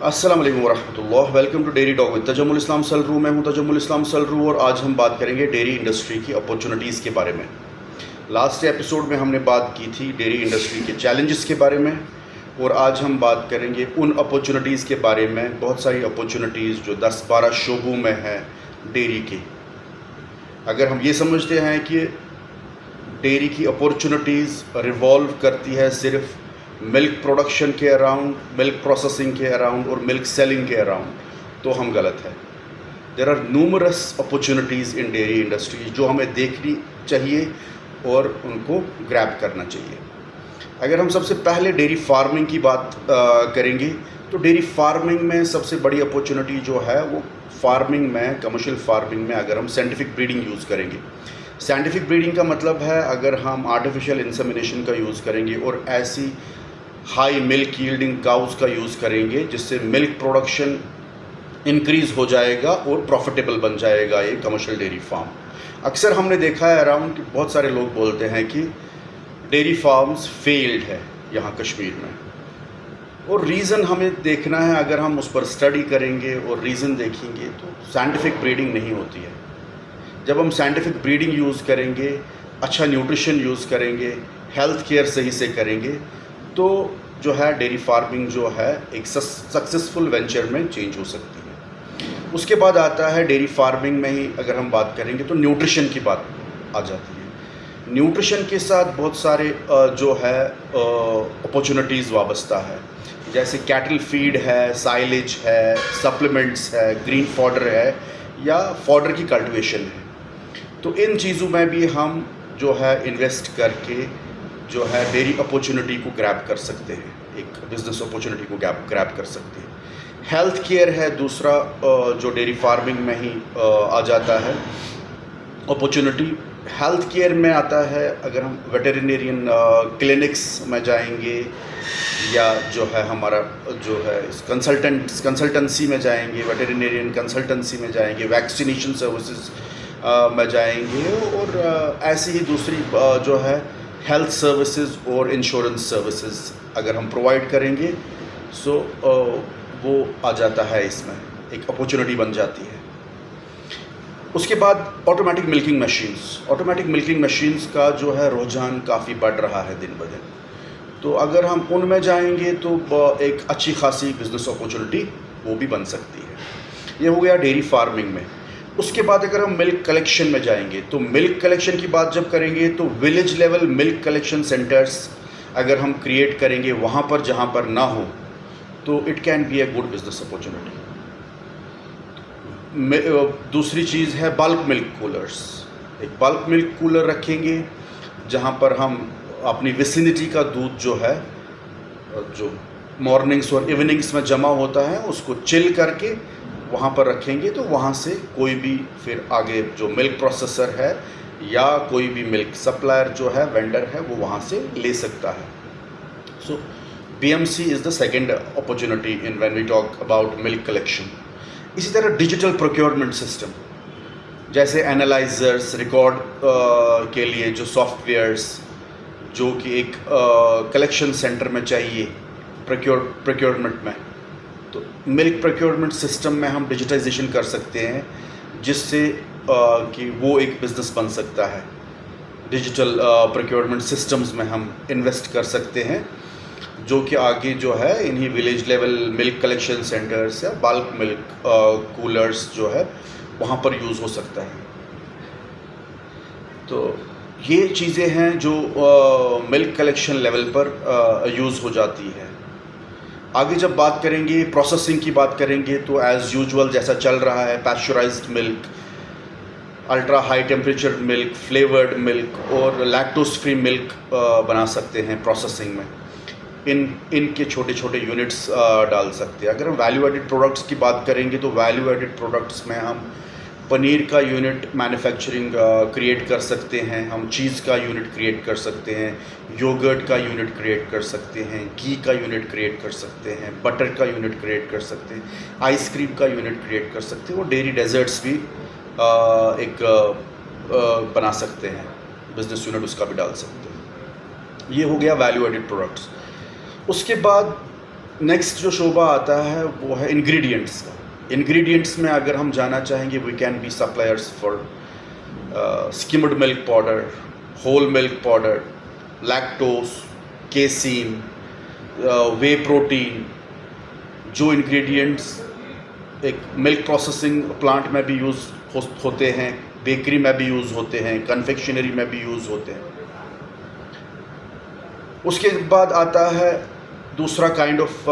अस्सलाम वालेकुम वरहमतुल्लाह। Welcome to dairy talk with Tajammul Islam Salroo. मैं हूं तजम्मुल इस्लाम सलरू और आज हम बात करेंगे डेयरी इंडस्ट्री की अपॉर्चुनिटीज़ के बारे में। लास्ट एपिसोड में हमने बात की थी डेयरी इंडस्ट्री के चैलेंजेस के बारे में और आज हम बात करेंगे उन अपॉर्चुनिटीज़ के बारे में। बहुत सारी अपॉर्चुनिटीज़ जो 10-12 शोबों में है डेयरी के। अगर हम ये समझते हैं कि डेयरी की अपॉर्चुनिटीज़ रिवॉल्व करती है सिर्फ मिल्क प्रोडक्शन के अराउंड, मिल्क प्रोसेसिंग के अराउंड और मिल्क सेलिंग के अराउंड, तो हम गलत है। There are numerous opportunities in dairy industry जो हमें देखनी चाहिए और उनको ग्रैब करना चाहिए। अगर हम सबसे पहले डेयरी फार्मिंग की बात करेंगे तो डेयरी फार्मिंग में सबसे बड़ी अपॉर्चुनिटी जो है वो फार्मिंग में, कमर्शियल फार्मिंग में अगर हम साइंटिफिक ब्रीडिंग यूज़ करेंगे। साइंटिफिक ब्रीडिंग का मतलब है अगर हम आर्टिफिशियल इंसेमिनेशन का यूज़ करेंगे और ऐसी हाई मिल्क यील्डिंग काउस का यूज़ करेंगे जिससे मिल्क प्रोडक्शन इंक्रीज़ हो जाएगा और प्रॉफिटेबल बन जाएगा ये कमर्शियल डेयरी फार्म। अक्सर हमने देखा है अराउंड कि बहुत सारे लोग बोलते हैं कि डेयरी फार्म्स फेल्ड है यहाँ कश्मीर में, और रीज़न हमें देखना है। अगर हम उस पर स्टडी करेंगे और रीज़न देखेंगे तो साइंटिफिक ब्रीडिंग नहीं होती है। जब हम साइंटिफिक ब्रीडिंग यूज़ करेंगे, अच्छा न्यूट्रिशन यूज़ करेंगे, हेल्थ केयर सही से करेंगे, तो जो है डेयरी फार्मिंग जो है एक सक्सेसफुल वेंचर में चेंज हो सकती है। उसके बाद आता है डेयरी फार्मिंग में ही अगर हम बात करेंगे तो न्यूट्रिशन की बात आ जाती है। न्यूट्रिशन के साथ बहुत सारे जो है अपॉर्चुनिटीज़ वाबस्ता है, जैसे कैटल फीड है, साइलेज है, सप्लीमेंट्स है, ग्रीन फॉडर है या फॉडर की कल्टिवेशन है। तो इन चीज़ों में भी हम जो है इन्वेस्ट करके जो है डेयरी अपॉर्चुनिटी को ग्रैब कर सकते हैं, एक बिज़नेस अपॉर्चुनिटी को ग्रैब कर सकते हैं। हेल्थ केयर है दूसरा जो डेयरी फार्मिंग में ही आ जाता है अपॉर्चुनिटी। हेल्थ केयर में आता है अगर हम वेटेरिनेरियन क्लिनिक्स में जाएंगे या जो है हमारा जो है कंसल्टेंसी में जाएंगे, वेटेरिनेरियन कंसल्टेंसी में जाएंगे, वैक्सीनेशन सर्विसेज में जाएंगे और ऐसी ही दूसरी जो है हेल्थ सर्विसेज और इंश्योरेंस सर्विसेज अगर हम प्रोवाइड करेंगे सो वो आ जाता है, इसमें एक अपॉर्चुनिटी बन जाती है। उसके बाद ऑटोमेटिक मिल्किंग मशीन्स का जो है रुझान काफ़ी बढ़ रहा है दिन ब दिन, तो अगर हम उनमें जाएंगे तो एक अच्छी खासी बिज़नेस अपॉर्चुनिटी वो भी बन सकती है। ये हो गया डेयरी फार्मिंग में। उसके बाद अगर हम मिल्क कलेक्शन में जाएंगे तो मिल्क कलेक्शन की बात जब करेंगे तो village level milk collection centres अगर हम क्रिएट करेंगे वहाँ पर जहाँ पर ना हो तो it can be a good business opportunity. दूसरी चीज़ है बल्क मिल्क कूलर्स। एक बल्क मिल्क कूलर रखेंगे जहाँ पर हम अपनी विसिनिटी का दूध जो है जो मॉर्निंग्स और इवनिंग्स में जमा होता है उसको चिल करके वहाँ पर रखेंगे, तो वहाँ से कोई भी फिर आगे जो मिल्क प्रोसेसर है या कोई भी मिल्क सप्लायर जो है, वेंडर है, वो वहाँ से ले सकता है। So BMC is the second opportunity in when we talk about milk collection. इसी तरह डिजिटल प्रोक्योरमेंट सिस्टम जैसे एनालाइजर्स, रिकॉर्ड के लिए जो सॉफ्टवेयर्स जो कि एक कलेक्शन सेंटर में चाहिए प्रोक्योरमेंट में, तो मिल्क प्रोक्योरमेंट सिस्टम में हम डिजिटाइजेशन कर सकते हैं जिससे कि वो एक बिज़नेस बन सकता है। डिजिटल प्रोक्योरमेंट सिस्टम्स में हम इन्वेस्ट कर सकते हैं जो कि आगे जो है इन्हीं village level milk collection centres या बल्क मिल्क कूलर्स जो है वहाँ पर यूज़ हो सकता है। तो ये चीज़ें हैं जो मिल्क कलेक्शन लेवल पर यूज़ हो जाती है। आगे जब बात करेंगे प्रोसेसिंग की बात करेंगे तो एज़ यूजुअल जैसा चल रहा है pasteurised milk, ultra high temperature milk, flavoured milk और लैक्टोज फ्री मिल्क बना सकते हैं प्रोसेसिंग में। इनके छोटे छोटे यूनिट्स डाल सकते हैं। अगर हम वैल्यू एडिड प्रोडक्ट्स की बात करेंगे तो वैल्यू एडिड प्रोडक्ट्स में हम पनीर का यूनिट मैन्युफैक्चरिंग क्रिएट कर सकते हैं, हम चीज़ का यूनिट क्रिएट कर सकते हैं, योगर्ट का यूनिट क्रिएट कर सकते हैं, घी का यूनिट क्रिएट कर सकते हैं, बटर का यूनिट क्रिएट कर सकते हैं, आइसक्रीम का यूनिट क्रिएट कर सकते हैं और डेयरी डेजर्ट्स भी एक बना सकते हैं, बिजनेस यूनिट उसका भी डाल सकते हैं। ये हो गया वैल्यू एडिड प्रोडक्ट्स। उसके बाद नेक्स्ट जो शोबा आता है वो है इंग्रेडिएंट्स का। इंग्रेडिएंट्स में अगर हम जाना चाहेंगे, we can be suppliers for skimmed milk powder, whole milk powder, lactose, casein, whey protein, जो इंग्रेडिएंट्स एक मिल्क प्रोसेसिंग प्लांट में भी यूज़ होते हैं, बेकरी में भी यूज़ होते हैं, कन्फेक्शनरी में भी यूज़ होते हैं। उसके बाद आता है दूसरा काइंड ऑफ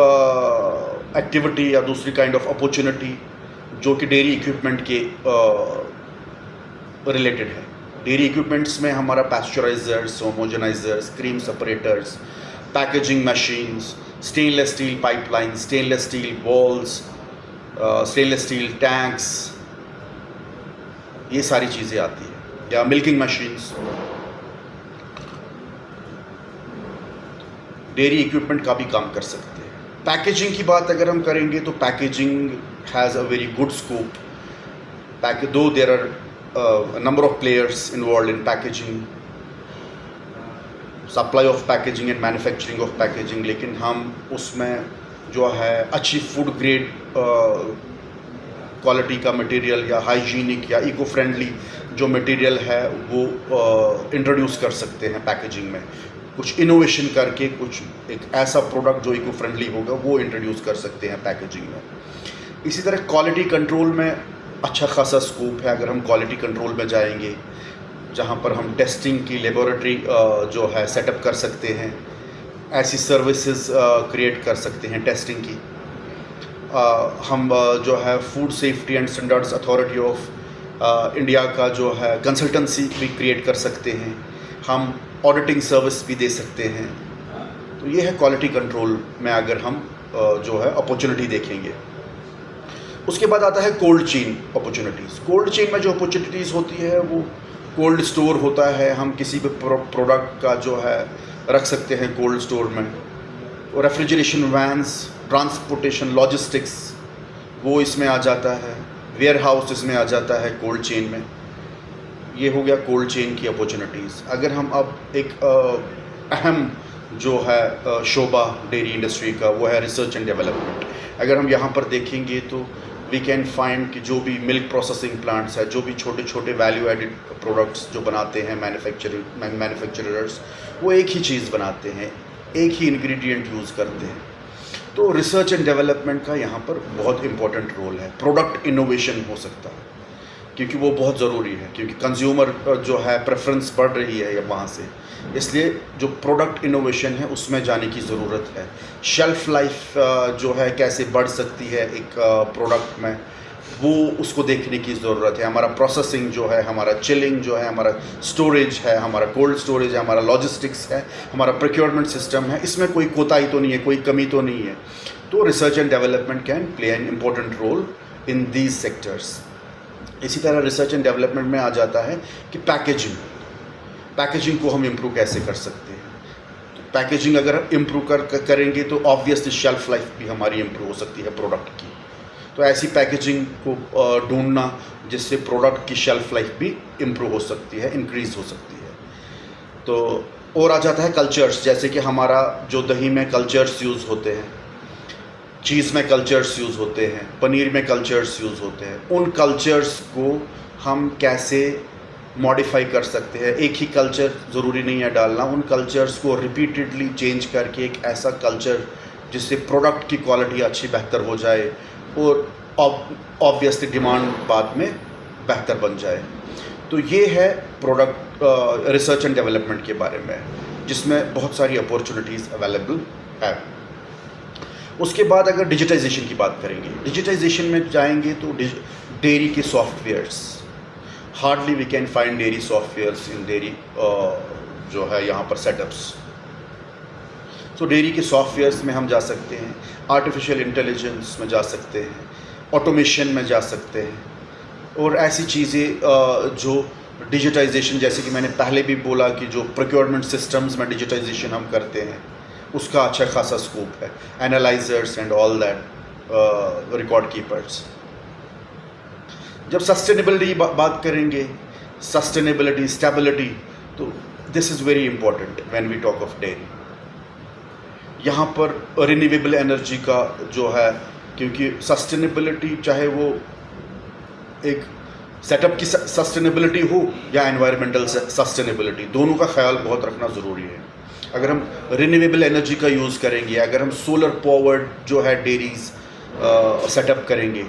एक्टिविटी या दूसरी काइंड ऑफ अपॉर्चुनिटी जो कि डेयरी इक्विपमेंट के रिलेटेड है। डेयरी इक्विपमेंट्स में हमारा pasteurisers, homogenisers, cream separators, packaging machines, stainless steel pipeline, stainless steel balls, stainless steel tanks, ये सारी चीज़ें आती हैं, या मिल्किंग मशीन्स। डेयरी इक्विपमेंट का भी काम कर सकते हैं। पैकेजिंग की बात अगर हम करेंगे तो packaging has a very good scope, though there are number of players involved in packaging, supply of packaging and manufacturing of packaging, लेकिन हम उसमें जो है अच्छी फूड ग्रेड क्वालिटी का मटेरियल या हाइजीनिक या इको फ्रेंडली जो मटेरियल है वो इंट्रोड्यूस कर सकते हैं पैकेजिंग में। कुछ इनोवेशन करके कुछ एक ऐसा प्रोडक्ट जो इको फ्रेंडली होगा वो इंट्रोड्यूस कर सकते हैं पैकेजिंग में। इसी तरह क्वालिटी कंट्रोल में अच्छा खासा स्कोप है। अगर हम क्वालिटी कंट्रोल में जाएंगे जहाँ पर हम टेस्टिंग की लेबोरेटरी जो है सेटअप कर सकते हैं, ऐसी सर्विसेज क्रिएट कर सकते हैं टेस्टिंग की। हम जो है food safety and standards authority of India का जो है कंसल्टेंसी भी क्रिएट कर सकते हैं। हम ऑडिटिंग सर्विस भी दे सकते हैं। तो ये है क्वालिटी कंट्रोल में अगर हम जो है अपॉर्चुनिटी देखेंगे। उसके बाद आता है cold chain opportunities. Cold chain में जो अपॉर्चुनिटीज़ होती है वो कोल्ड स्टोर होता है। हम किसी भी प्रोडक्ट का जो है रख सकते हैं कोल्ड स्टोर में। और रेफ्रिजरेशन वैन्स, ट्रांसपोर्टेशन, लॉजिस्टिक्स वो इसमें आ जाता है। वेयर हाउस इसमें आ जाता है कोल्ड चेन में। ये हो गया कोल्ड चेन की अपॉर्चुनिटीज़। अगर हम अब एक अहम जो है शोबा डेयरी इंडस्ट्री का वो है रिसर्च एंड डेवलपमेंट। अगर हम यहाँ पर देखेंगे तो वी कैन फाइंड कि जो भी मिल्क प्रोसेसिंग प्लांट्स है, जो भी छोटे छोटे वैल्यू एडिड प्रोडक्ट्स जो बनाते हैं मैन्युफैक्चरर्स, वो एक ही चीज़ बनाते हैं, एक ही इंग्रेडिएंट यूज़ करते हैं। तो रिसर्च एंड डेवलपमेंट का यहाँ पर बहुत इंपॉर्टेंट रोल है। प्रोडक्ट इनोवेशन हो सकता है क्योंकि वो बहुत ज़रूरी है, क्योंकि कंज्यूमर जो है प्रेफरेंस बढ़ रही है वहाँ से, इसलिए जो प्रोडक्ट इनोवेशन है उसमें जाने की ज़रूरत है। शेल्फ़ लाइफ जो है कैसे बढ़ सकती है एक प्रोडक्ट में, वो उसको देखने की ज़रूरत है। हमारा प्रोसेसिंग जो है, हमारा चिलिंग जो है, हमारा स्टोरेज है, हमारा कोल्ड स्टोरेज है, हमारा लॉजिस्टिक्स है, हमारा प्रोक्योरमेंट सिस्टम है, इसमें कोई कोताही तो नहीं है, कोई कमी तो नहीं है। तो research and development can play an important role in these sectors. इसी तरह रिसर्च एंड डेवलपमेंट में आ जाता है कि पैकेजिंग को हम इम्प्रूव कैसे कर सकते हैं। तो पैकेजिंग अगर इम्प्रूव करेंगे तो ऑब्वियसली शेल्फ़ लाइफ भी हमारी इम्प्रूव हो सकती है प्रोडक्ट की। तो ऐसी पैकेजिंग को ढूंढना जिससे प्रोडक्ट की शेल्फ़ लाइफ भी इम्प्रूव हो सकती है, इंक्रीज़ हो सकती है। तो और आ जाता है कल्चर्स, जैसे कि हमारा जो दही में कल्चर्स यूज़ होते हैं, चीज़ में कल्चर्स यूज़ होते हैं, पनीर में कल्चर्स यूज़ होते हैं, उन कल्चर्स को हम कैसे मॉडिफाई कर सकते हैं। एक ही कल्चर ज़रूरी नहीं है डालना, उन कल्चर्स को रिपीटेडली चेंज करके एक ऐसा कल्चर जिससे प्रोडक्ट की क्वालिटी अच्छी बेहतर हो जाए और ऑब्वियसली डिमांड बाद में बेहतर बन जाए। तो ये है प्रोडक्ट रिसर्च एंड डेवलपमेंट के बारे में, जिसमें बहुत सारी अपॉर्चुनिटीज़ अवेलेबल है। उसके बाद अगर डिजिटाइजेशन की बात करेंगे, डिजिटाइजेशन में जाएंगे तो डेयरी के softwares, hardly we can find dairy softwares in dairy जो है यहाँ पर सेटअप्स। सो डेयरी के सॉफ्टवेयर्स में हम जा सकते हैं, आर्टिफिशियल इंटेलिजेंस में जा सकते हैं, ऑटोमेशन में जा सकते हैं, और ऐसी चीज़ें जो डिजिटाइजेशन, जैसे कि मैंने पहले भी बोला कि जो प्रोक्योरमेंट सिस्टम्स में डिजिटाइजेशन हम करते हैं उसका अच्छा खासा स्कोप है। Analysers and all that, record keepers. जब सस्टेनेबिलिटी बात करेंगे, सस्टेनेबिलिटी, स्टेबिलिटी, तो this is very important when we talk of dairy. यहाँ पर रिन्यूएबल एनर्जी का जो है, क्योंकि सस्टेनेबिलिटी चाहे वो एक सेटअप की सस्टेनेबिलिटी हो या एनवायरमेंटल सस्टेनेबिलिटी, दोनों का ख्याल बहुत रखना ज़रूरी है। अगर हम रिन्यूएबल एनर्जी का यूज़ करेंगे, अगर हम सोलर पावर्ड जो है डेयरीज सेटअप करेंगे,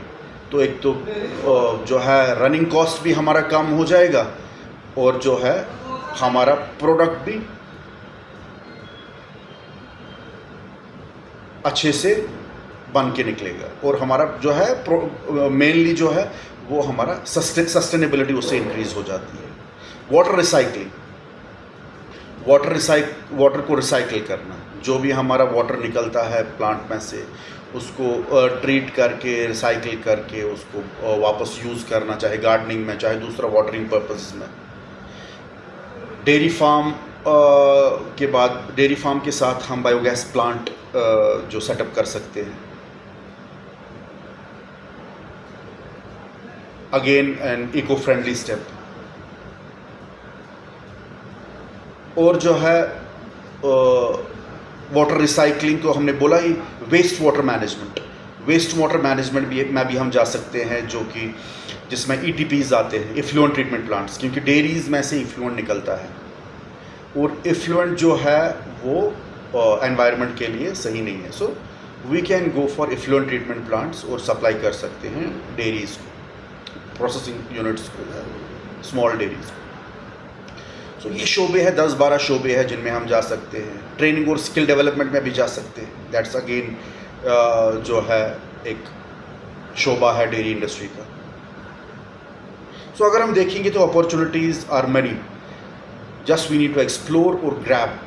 तो एक तो जो है रनिंग कॉस्ट भी हमारा कम हो जाएगा और जो है हमारा प्रोडक्ट भी अच्छे से बन के निकलेगा और हमारा जो है मेनली जो है वो हमारा सस्टेनेबिलिटी उससे इंक्रीज़ हो जाती है। वाटर रिसाइकलिंग, वाटर को रिसाइकिल करना, जो भी हमारा वाटर निकलता है प्लांट में से उसको ट्रीट करके रिसाइकिल करके उसको वापस यूज़ करना, चाहे गार्डनिंग में चाहे दूसरा वाटरिंग पर्पसेस में। डेयरी फार्म के बाद डेयरी फार्म के साथ हम बायोगैस प्लांट जो सेटअप कर सकते हैं, again an eco friendly step. और जो है वाटर रिसाइकलिंग तो हमने बोला ही, वेस्ट वाटर मैनेजमेंट भी हम जा सकते हैं, जो कि जिसमें ETPs आते हैं, इफ्लुएंट ट्रीटमेंट प्लांट्स, क्योंकि डेयरीज में से इफ्लुएंट निकलता है और इफ्लुएंट जो है वो एनवायरनमेंट के लिए सही नहीं है। So we can go for effluent treatment plants और सप्लाई कर सकते हैं डेयरीज को, प्रोसेसिंग यूनिट्स को, स्मॉल डेयरीज को। सो ये शोबे है, 10-12 शोबे हैं जिनमें हम जा सकते हैं। ट्रेनिंग और स्किल डेवलपमेंट में भी जा सकते हैं, दैट्स अगेन जो है एक शोबा है डेयरी इंडस्ट्री का। सो अगर हम देखेंगे तो opportunities are many, just we need to explore और ग्रैब।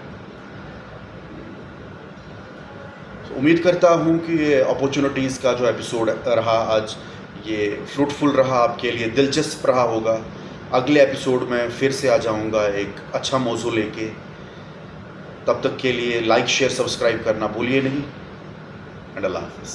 उम्मीद करता हूँ कि ये अपॉर्चुनिटीज़ का जो एपिसोड रहा आज, ये फ्रूटफुल रहा, आपके लिए दिलचस्प रहा होगा। अगले एपिसोड में फिर से आ जाऊँगा एक अच्छा मौजू लेके। तब तक के लिए लाइक शेयर सब्सक्राइब करना भूलिए नहीं, एंड अल्लाह हाफ़िज़।